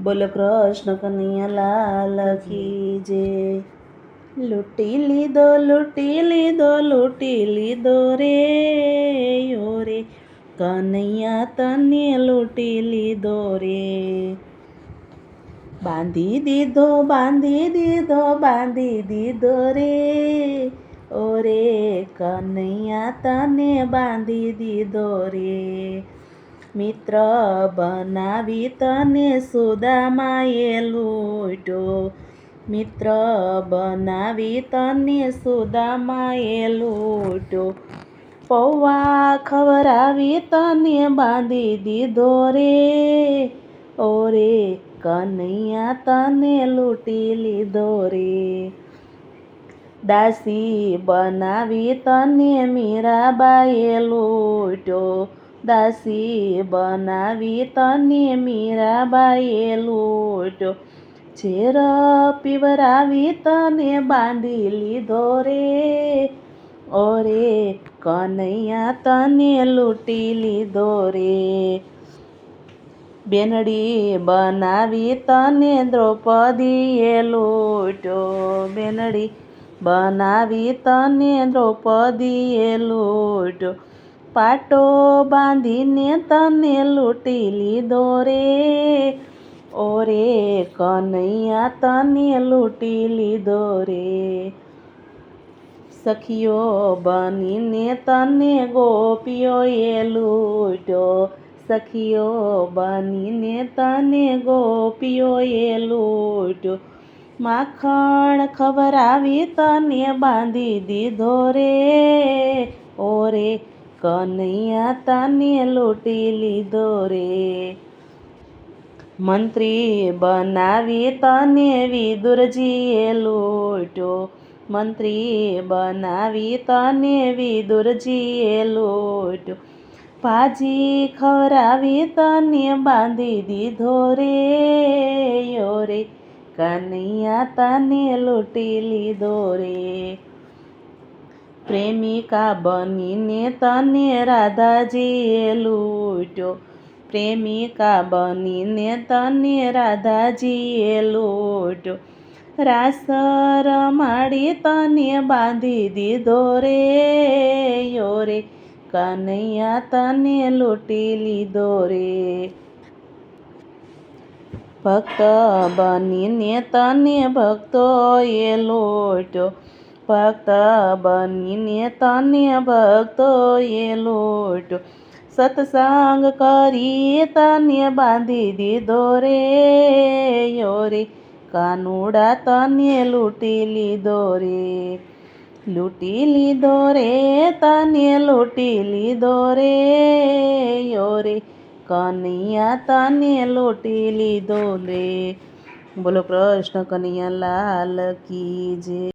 બોલો કૃષ્ણ કનૈયા લાલ કી જય। લૂંટી લીધો લૂંટી લીધો લૂંટી લીધો રે યો રે કનૈયા તને લૂંટી લીધો રે। બાંધી દીધો બાંધી દીધો બાંધી દીધો રે ઓરે કનૈયા તને બાંધી દીધો રે। મિત્ર બનાવી તને સુદામાએ લૂંટ્યો મિત્ર બનાવી તને સુદામાએ લૂંટ્યો। પૌવા ખવડાવી તને બાંધી દીધો રે ઓરે કનૈયા તને લૂંટી લીધો રે। દાસી બનાવી તને મીરાબાઈએ લૂંટ્યો દાસી બનાવી તને મીરાબાઈએ લૂંટ્યો। ઝેર પીવરાવી તને બાંધી લીધો રે ઓરે કનૈયા તને લૂંટી લીધો રે। બેનડી બનાવી તને દ્રૌપદીએ લૂંટ્યો બેનડી બનાવી તને દ્રૌપદીએ લૂંટ્યો। પાટો બાંધીને તને લૂંટી લીધો રે ઓરે કનૈયા તને લૂંટી લીધો રે। સખીઓ બનીને તને ગોપીઓએ લૂંટ્યો સખીઓ બનીને તને ગોપીઓએ લૂંટ્યો। માખણ ખવડાવી તને બાંધી દીધો રે ઓરે કનૈયા તને લૂંટી લીધો રે। મંત્રી બનાવી તને વિદુરજીએ લૂંટ્યો મંત્રી બનાવી તને વિદુરજીએ લૂંટ્યો। ભાજી ખવડાવી તને બાંધી દીધો રે યો રે કનૈયા તને લૂંટી લીધો રે। પ્રેમિકા બનીને તને રાધાજીએ લૂંટ્યો પ્રેમિકા બનીને તને રાધાજીએ લૂંટ્યો। રાસ રમાડી તને બાંધી દીધો રે યો રે કનૈયા તને લૂંટી લીધો રે। ભક્ત બનીને તને ભક્તોએ લૂંટ્યો ભક્ત બનીને તને ભક્તોએ લૂંટ્યો। સત્સંગ કરી તને બાંધી દીધો રે યો રે કાનુડા તને લૂંટી લીધો રે। લૂંટી લીધો રે તને લૂંટી લીધો રે યો રે કનૈયા તને લૂંટી લીધો રે। બોલો કૃષ્ણ કનૈયા લાલ કી જય।